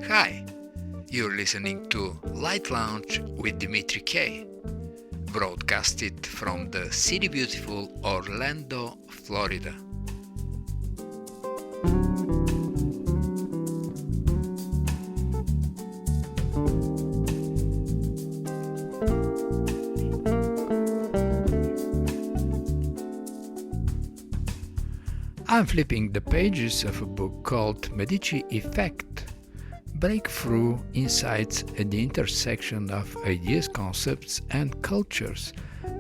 Hi, you're listening to Light Lounge with Dimitri K, broadcasted from the city beautiful Orlando, Florida. I'm flipping the pages of a book called Medici Effect, Breakthrough Insights at the Intersection of Ideas, Concepts and Cultures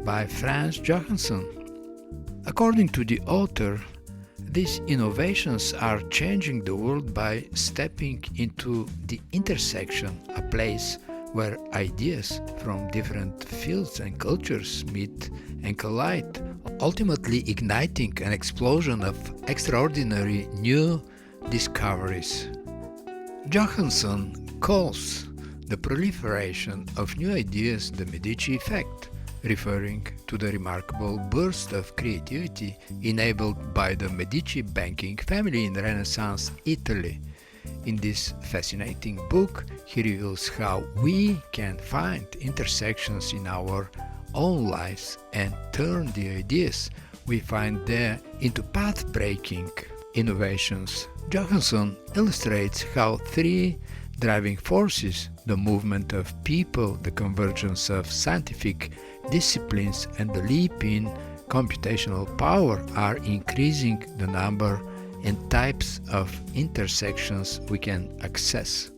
by Frans Johansson. According to the author, these innovations are changing the world by stepping into the intersection, a place where ideas from different fields and cultures meet and collide, ultimately igniting an explosion of extraordinary new discoveries. Johansson calls the proliferation of new ideas the Medici Effect, referring to the remarkable burst of creativity enabled by the Medici banking family in Renaissance Italy. In this fascinating book, he reveals how we can find intersections in our own lives and turn the ideas we find there into path-breaking innovations. Johansson illustrates how three driving forces, the movement of people, the convergence of scientific disciplines, and the leap in computational power, are increasing the number and types of intersections we can access.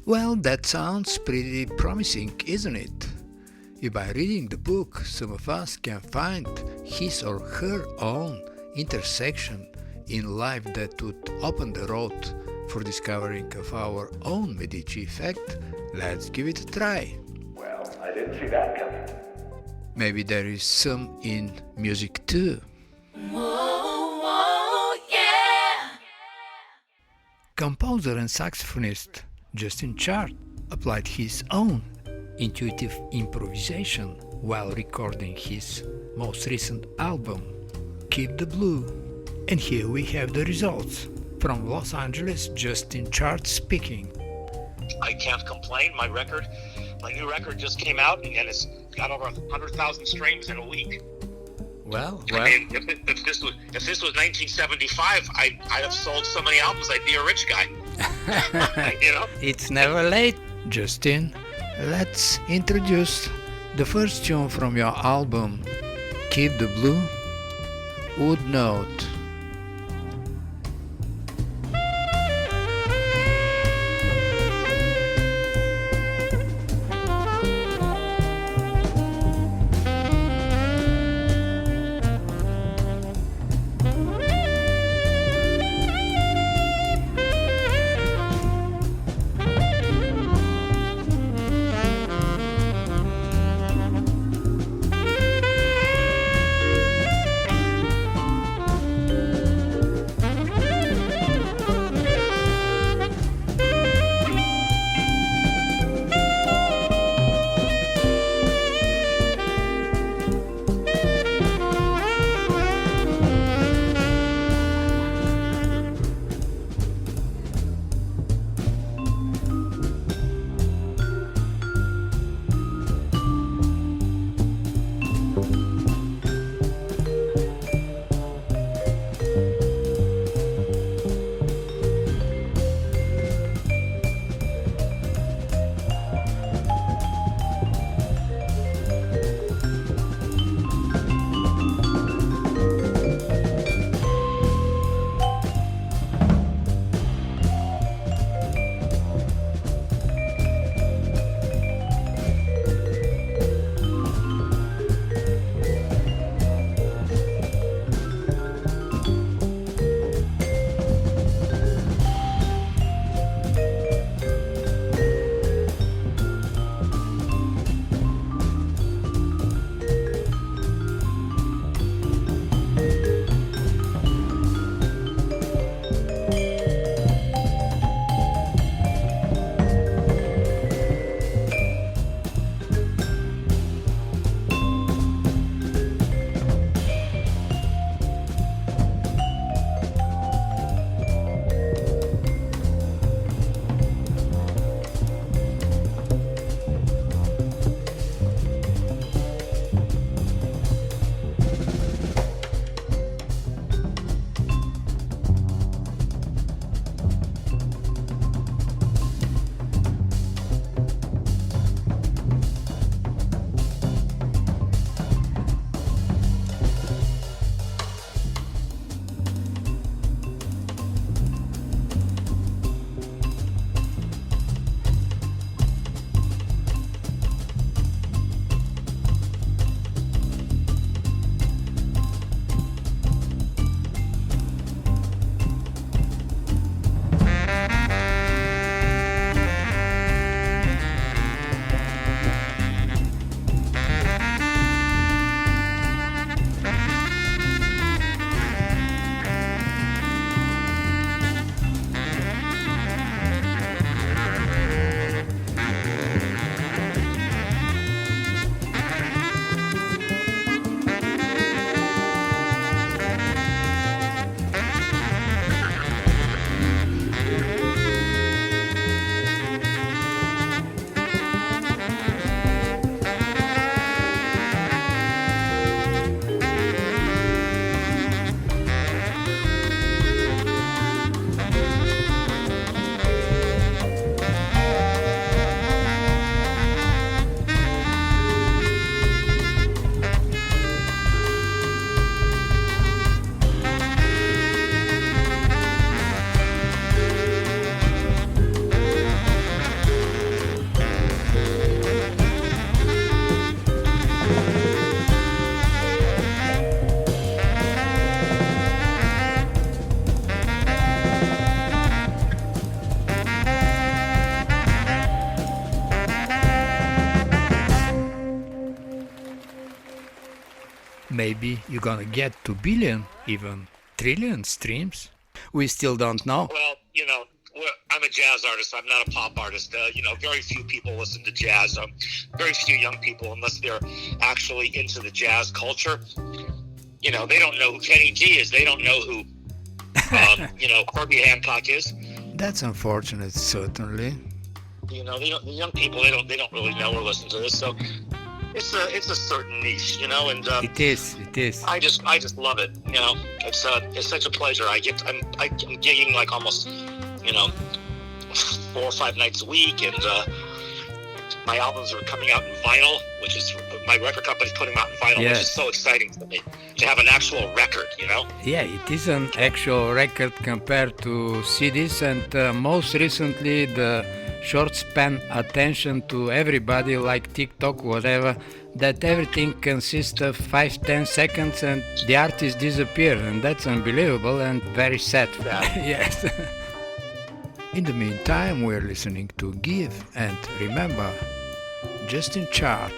Well, that sounds pretty promising, isn't it? If by reading the book, some of us can find his or her own intersection in life that would open the road for discovering of our own Medici Effect, let's give it a try. Well, I didn't see that coming. Maybe there is some in music too. Composer and saxophonist Justin Hart applied his own intuitive improvisation while recording his most recent album, Keep the Blue. And here we have the results. From Los Angeles, Justin Hart speaking. I can't complain. My new record just came out and it's got over 100,000 streams in a week. Well. I mean, if this was 1975, I'd have sold so many albums, I'd be a rich guy. You know? It's never late. Justin, let's introduce the first tune from your album, Keep the Blue, Wood Note. maybe you're gonna get 2 billion, even trillion streams. We still don't know. Well, I'm a jazz artist. I'm not a pop artist. Very few people listen to jazz. Very few young people, unless they're actually into the jazz culture. They don't know who Kenny G is. They don't know who, Herbie Hancock is. That's unfortunate, certainly. The young people, they don't really know or listen to this. So it's a certain niche, and It is. I just love it. It's such a pleasure. I'm gigging like almost 4 or 5 nights a week, and my albums are coming out in vinyl, which is my record company's putting them out in vinyl, Yes. which is so exciting for me to have an actual record. Yeah, it is an actual record compared to CDs, and most recently the short span attention to everybody, like TikTok, whatever, that everything consists of 5-10 seconds and the artist disappears, and that's unbelievable and very sad. Yes. In the meantime, we're listening to Give, and remember, just in chart.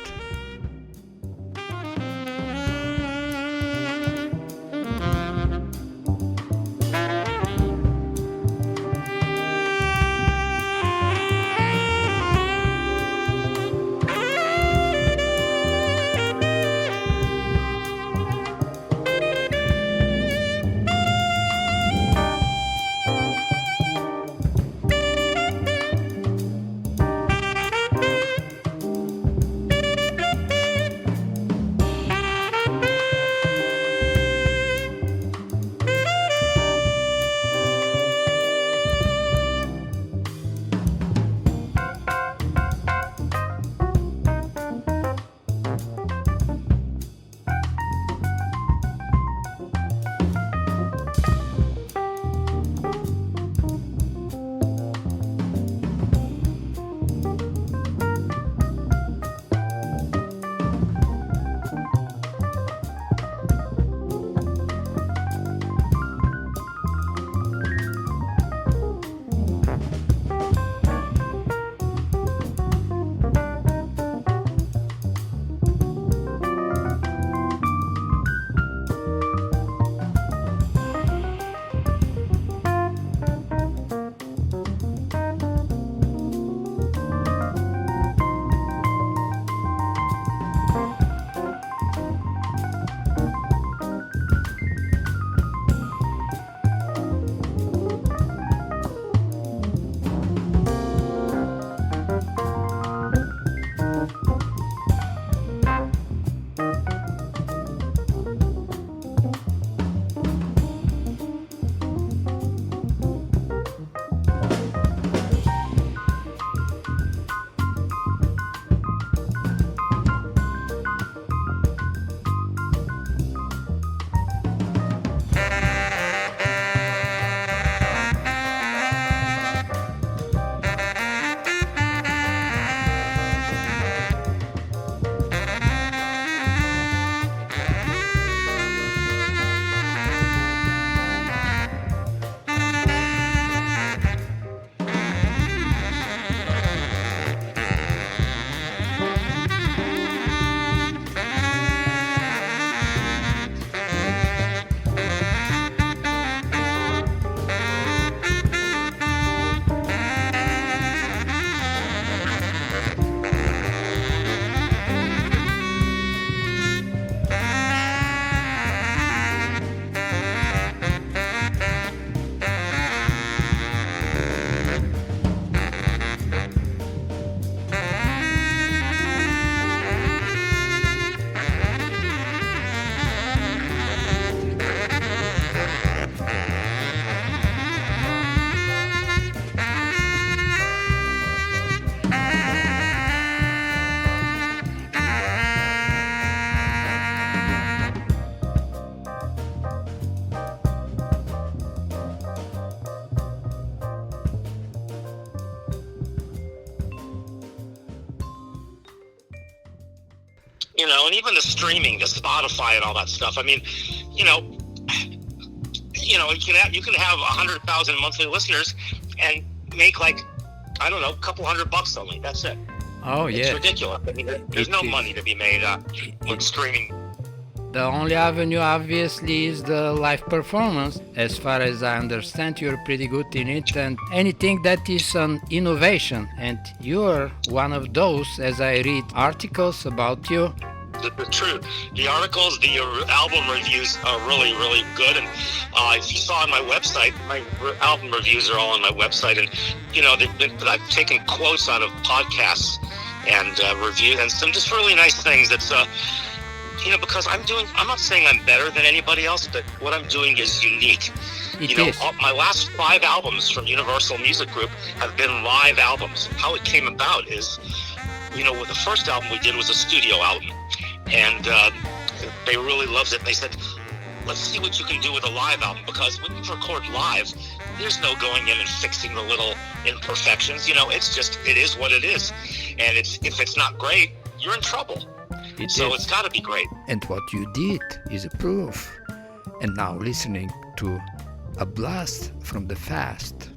And even the streaming, the Spotify and all that stuff. I mean, you can have 100,000 monthly listeners and make like, I don't know, a couple $100 only. That's it. Oh, It's yeah. ridiculous. I mean, there's no money to be made with streaming The only avenue obviously is the live performance. As far as I understand, you're pretty good in it, and anything that is an innovation, and you're one of those as I read articles about you. The true. The articles, the album reviews are really, really good. And if you saw on my website, my album reviews are all on my website. And, I've taken quotes out of podcasts and reviews and some just really nice things. That's, because I'm not saying I'm better than anybody else, but what I'm doing is unique. My last 5 albums from Universal Music Group have been live albums. How it came about is, the first album we did was a studio album. And they really loved it. They said, let's see what you can do with a live album, because when you record live, there's no going in and fixing the little imperfections. It is what it is. And if it's not great, you're in trouble. It's got to be great. And what you did is a proof. And now listening to A Blast from the Past.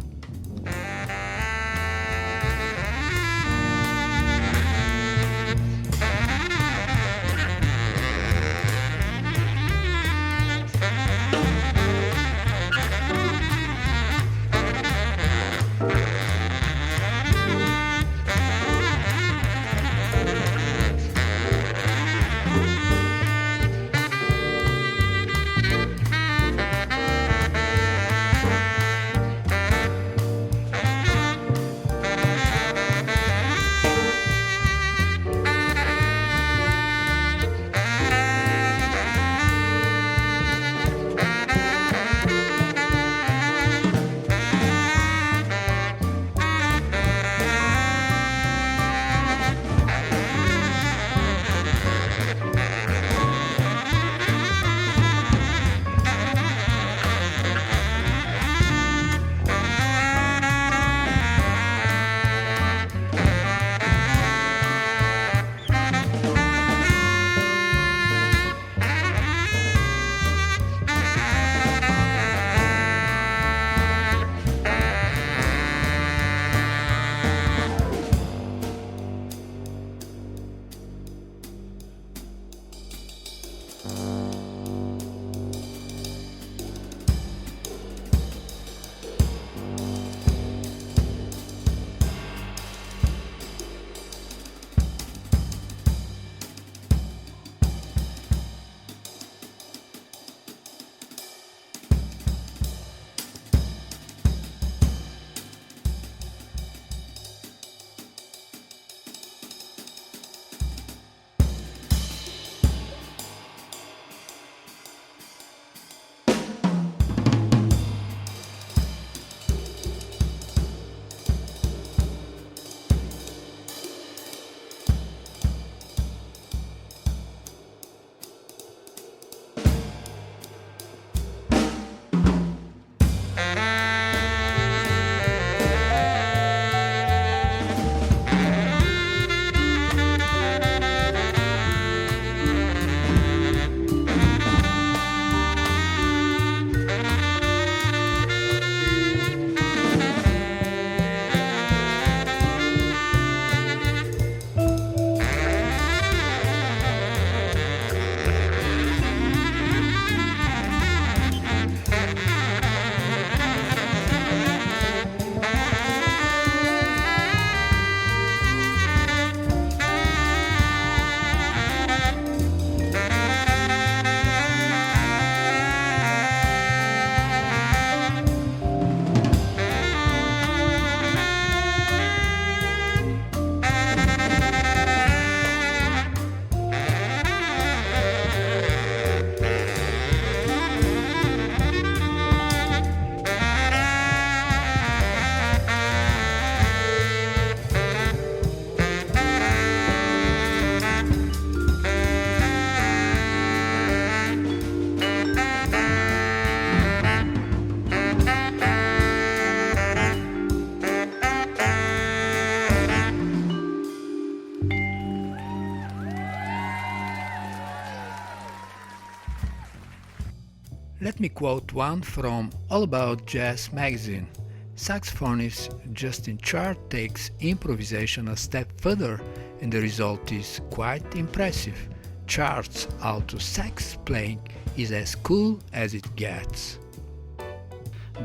Let me quote one from All About Jazz magazine. Saxophonist Justin Chart takes improvisation a step further and the result is quite impressive. charts out to sax playing is as cool as it gets.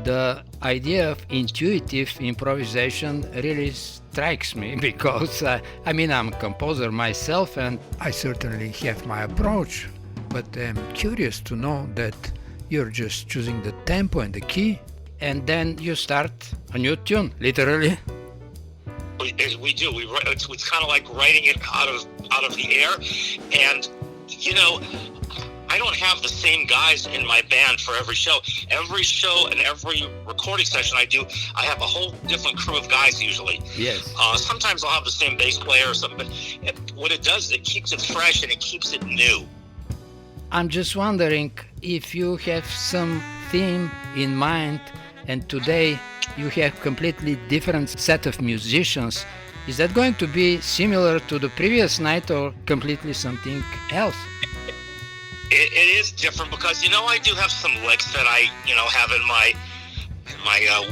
The idea of intuitive improvisation really strikes me because I'm a composer myself and I certainly have my approach, but I'm curious to know that you're just choosing the tempo and the key and then you start a new tune, literally. We do. It's kind of like writing it out of the air, and I don't have the same guys in my band for every show. Every show and every recording session I do, I have a whole different crew of guys usually. Yes. Sometimes I'll have the same bass player or something, but what it does is it keeps it fresh and it keeps it new. I'm just wondering if you have some theme in mind and today you have completely different set of musicians. Is that going to be similar to the previous night or completely something else? It is different because I do have some licks that I have in my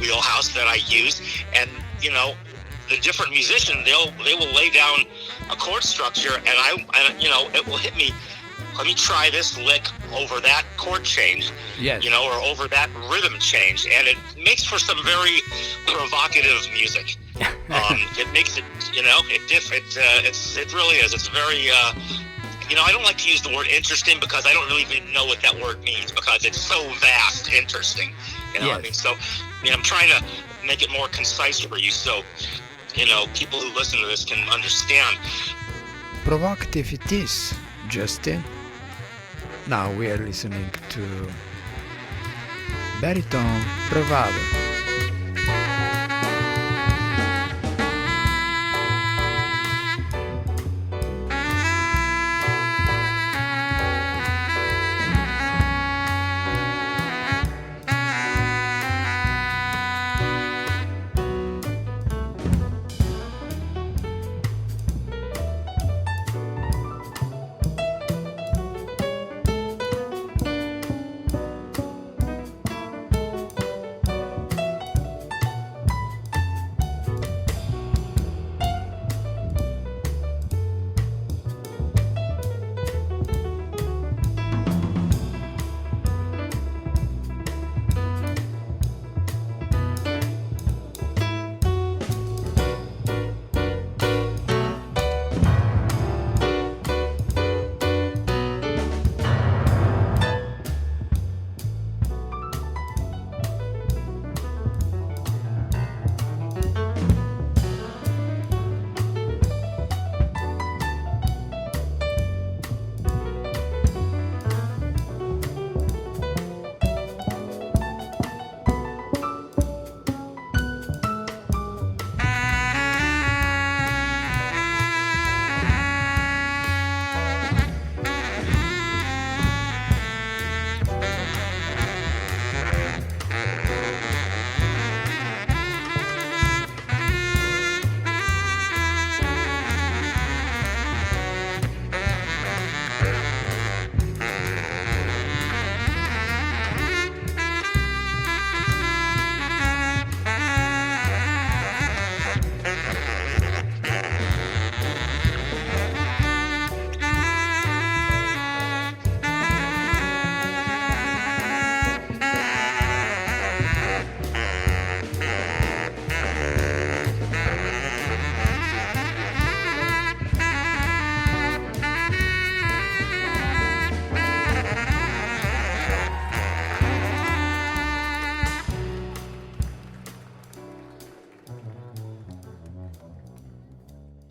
wheelhouse that I use, and the different musicians they will lay down a chord structure, and it will hit me. Let me try this lick over that chord change, yes, or over that rhythm change, and it makes for some very provocative music. It makes it, it really is. It's very, I don't like to use the word interesting because I don't really even know what that word means because it's so vast, interesting. Yes. So, I'm trying to make it more concise for you so, people who listen to this can understand. Provocative it is, Justin. Now we are listening to Baritone Bravado.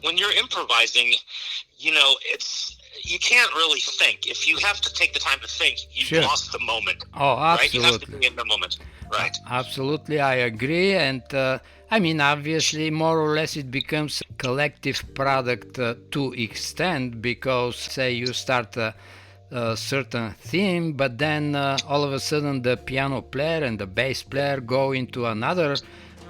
When you're improvising, you can't really think. If you have to take the time to think, you've Sure. lost the moment. Oh, Right? You have to absolutely. be in the moment. Right. Absolutely, I agree. And obviously, more or less, it becomes a collective product to extent because, say, you start a certain theme, but then all of a sudden the piano player and the bass player go into another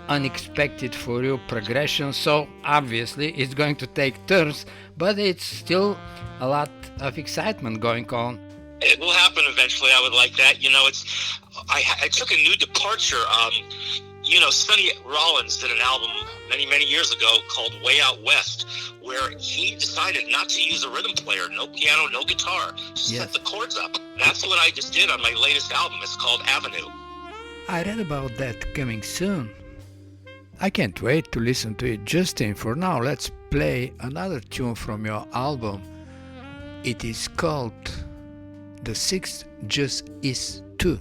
unexpected for you progression. So obviously, it's going to take turns, but it's still a lot of excitement going on. It will happen eventually. I would like that. I took a new departure Sonny Rollins did an album many, many years ago called Way Out West, where he decided not to use a rhythm player, no piano, no guitar, just Yes. set the chords up. That's what I just did on my latest album. It's called Avenue. I read about that coming soon. I can't wait to listen to it. Justin, for now, let's play another tune from your album. It is called The Sixth Just Is 2.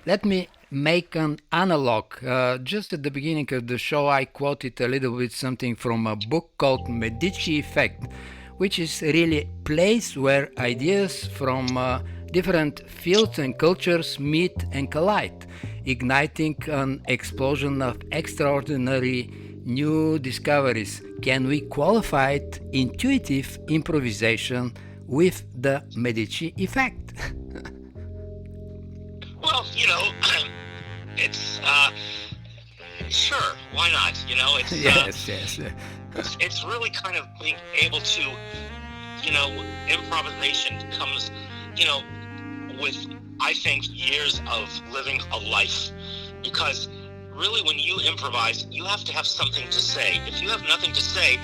Let me make an analog. Just at the beginning of the show, I quoted a little bit something from a book called Medici Effect, which is really a place where ideas from different fields and cultures meet and collide, igniting an explosion of extraordinary new discoveries. Can we qualify it intuitive improvisation with the Medici Effect? Well, it's sure, why not? It's Yes. it's really kind of being able to, improvisation comes, with, I think, years of living a life. Because really when you improvise, you have to have something to say. If you have nothing to say,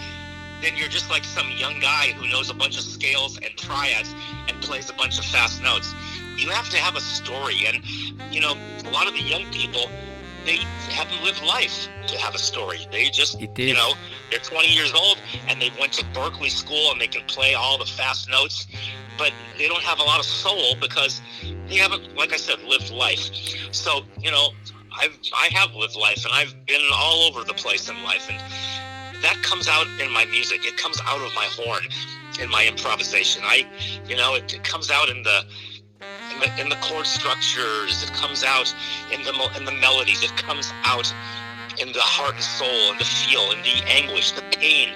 then you're just like some young guy who knows a bunch of scales and triads and plays a bunch of fast notes. You have to have a story. And, a lot of the young people, they haven't lived life to have a story. They just, they're 20 years old and they went to Berkeley school and they can play all the fast notes, but they don't have a lot of soul because they haven't, like I said, lived life. So, I have lived life and I've been all over the place in life, and that comes out in my music. It comes out of my horn in my improvisation. It comes out in the chord structures. It comes out in the melodies. It comes out in the heart and soul and the feel and the anguish, the pain,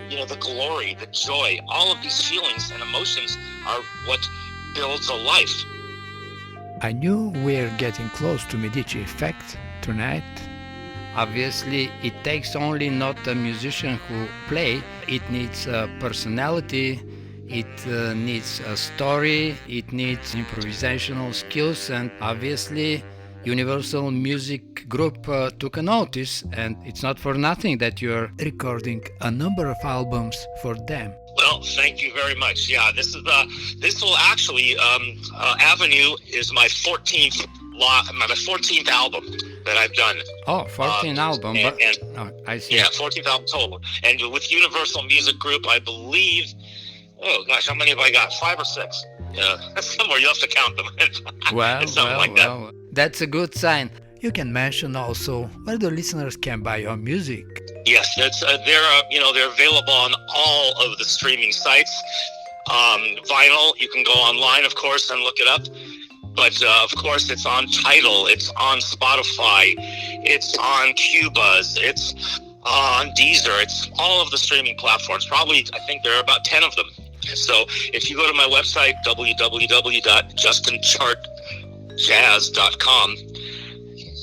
the glory, the joy. All of these feelings and emotions are what builds a life. I knew we're getting close to Medici Effect tonight. Obviously, it takes only not a musician who play. It needs a personality, it needs a story, it needs improvisational skills, and obviously Universal Music Group took a notice, and it's not for nothing that you're recording a number of albums for them. Well, thank you very much. Yeah, this will actually, Avenue is my 14th album that I've done. Oh, 14th album. I see. Yeah, 14th album total. And with Universal Music Group, I believe, oh gosh, how many have I got? 5 or 6? Somewhere you'll have to count them. Well, that's a good sign. You can mention also where the listeners can buy your music. Yes, they're available on all of the streaming sites. Vinyl, you can go online, of course, and look it up. But of course, it's on Tidal, it's on Spotify, it's on Qbuzz, it's on Deezer, it's all of the streaming platforms. Probably, I think there are about 10 of them. So if you go to my website, www.justinchartjazz.com,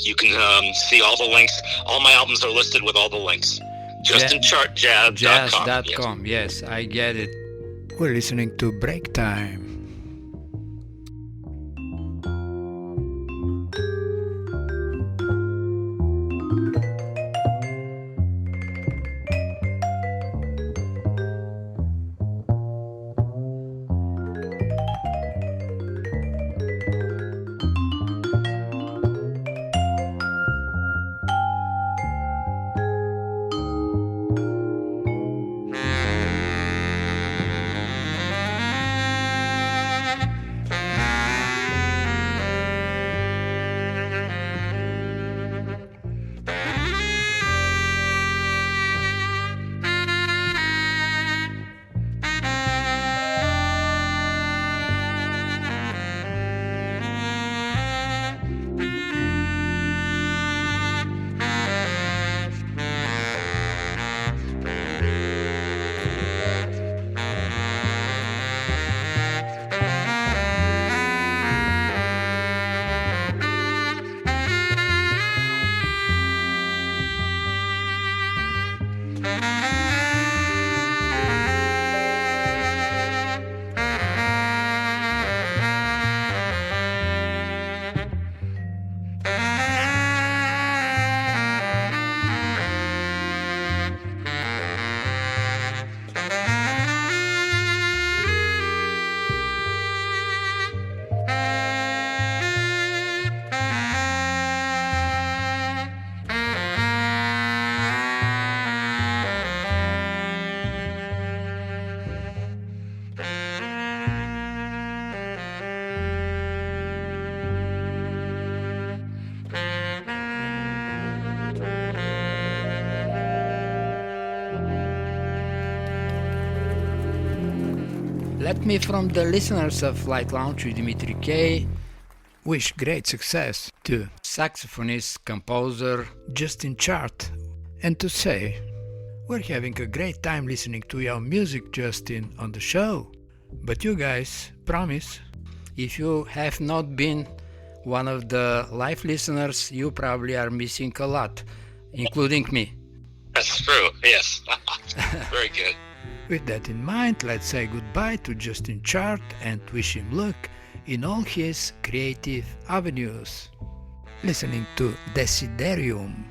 you can see all the links. All my albums are listed with all the links. JustinChartJazz.com. Jazz.com, yes, I get it. We're listening to Break Time. Let me, from the listeners of Light Lounge with Dimitri K, wish great success to saxophonist, composer Justin Chart, and to say, we're having a great time listening to your music, Justin, on the show. But you guys, promise, if you have not been one of the live listeners, you probably are missing a lot, including me. That's true, yes. Very good. With that in mind, let's say goodbye to Justin Chart and wish him luck in all his creative avenues. Listening to Desiderium.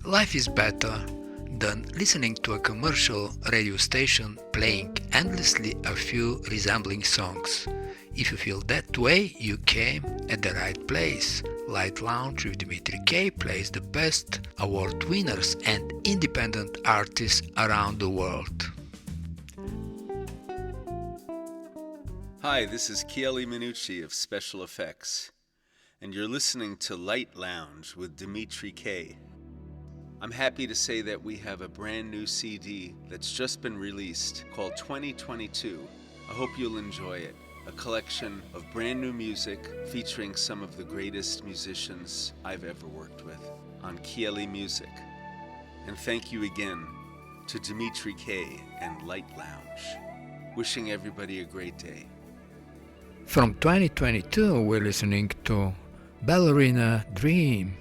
Life is better than listening to a commercial radio station playing endlessly a few resembling songs. If you feel that way, you came at the right place. Light Lounge with Dimitri K plays the best award winners and independent artists around the world. Hi, this is Chieli Minucci of Special Effects, and you're listening to Light Lounge with Dimitri K. I'm happy to say that we have a brand new CD that's just been released called 2022. I hope you'll enjoy it. A collection of brand new music featuring some of the greatest musicians I've ever worked with on Chieli Music. And thank you again to Dimitri K and Light Lounge. Wishing everybody a great day. From 2022, we're listening to Ballerina Dream.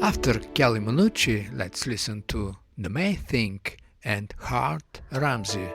After Chieli Minucci, let's listen to The May Think and Hart Ramsey.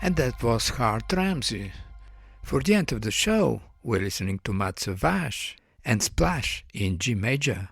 And that was Hart Ramsey. For the end of the show, we're listening to Matt Savage and Splash in G major.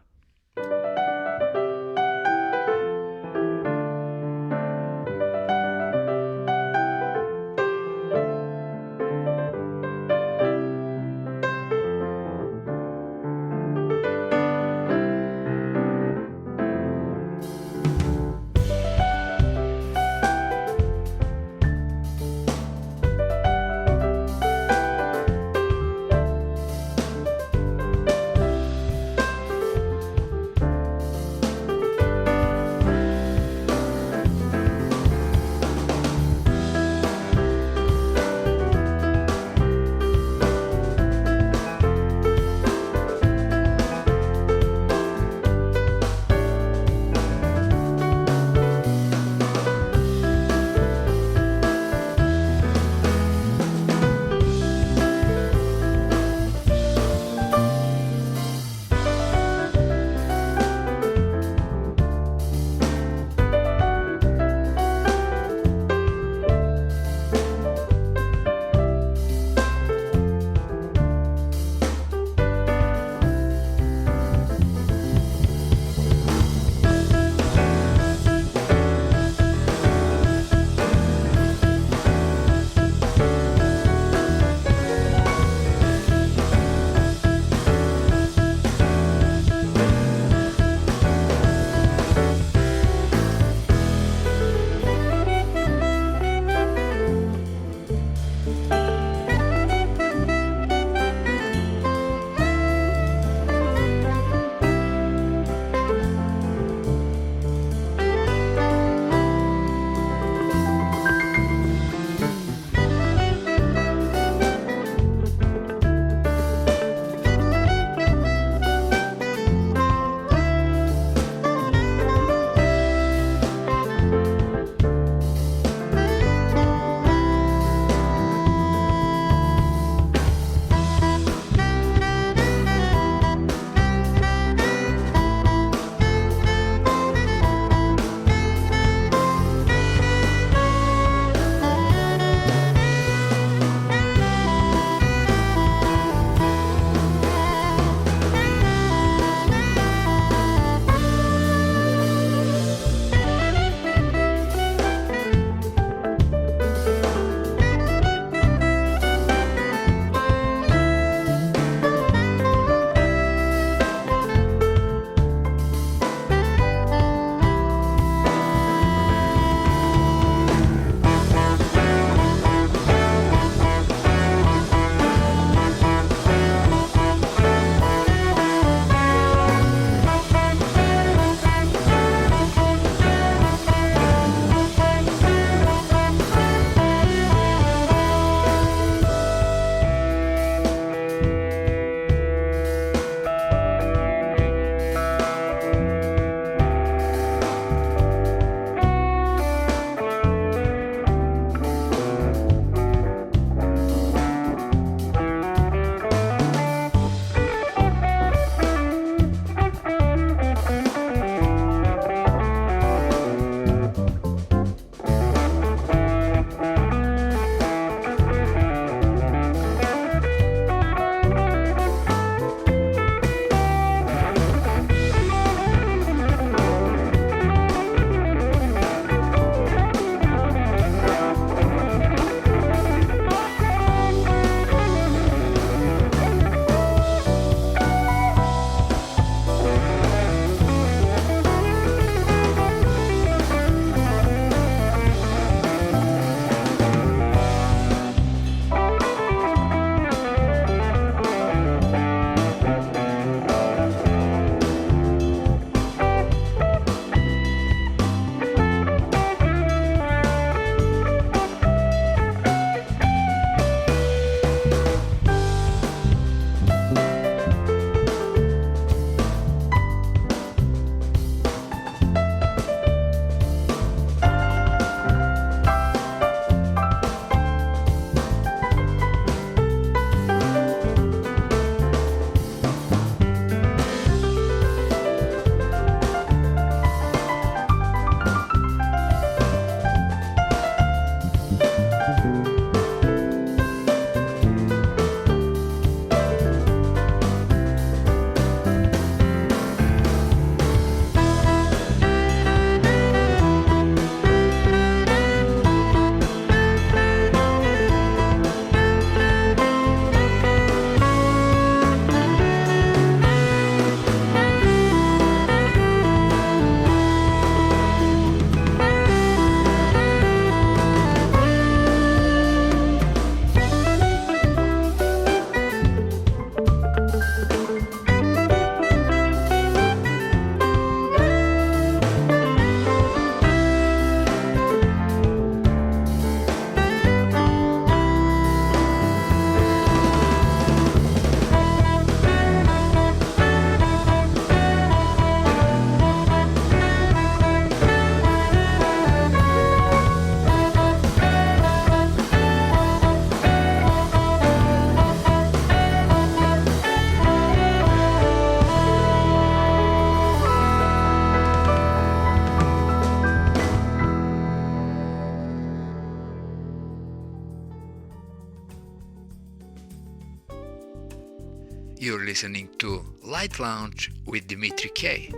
listening to Light Lounge with Dimitri K.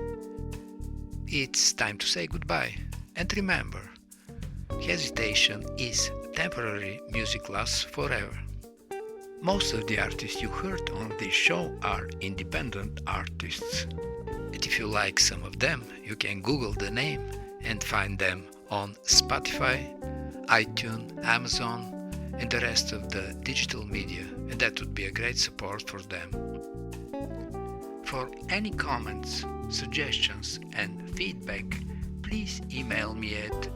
It's time to say goodbye, and remember, hesitation is temporary, music lasts forever. Most of the artists you heard on this show are independent artists. And if you like some of them, you can Google the name and find them on Spotify, iTunes, Amazon, and the rest of the digital media, and that would be a great support for them. For any comments, suggestions, and feedback, please email me at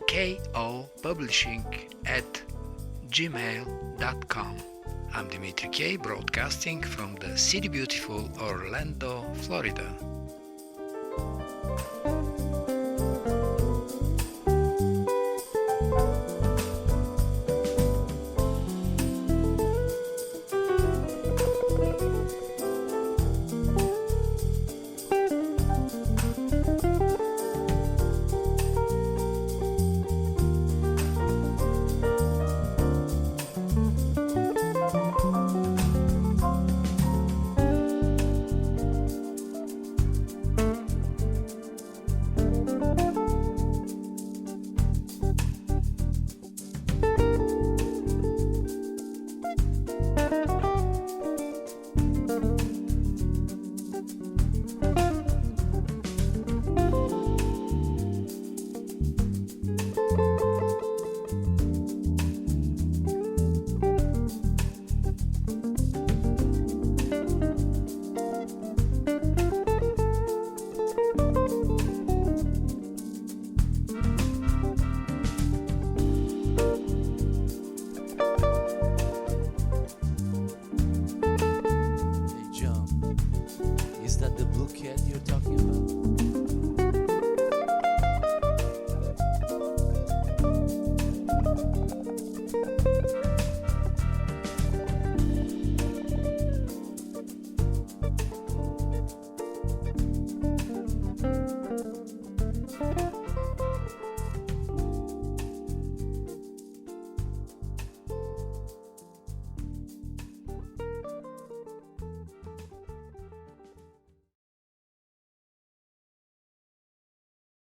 kopublishing@gmail.com. I'm Dimitri K, broadcasting from the city beautiful Orlando, Florida.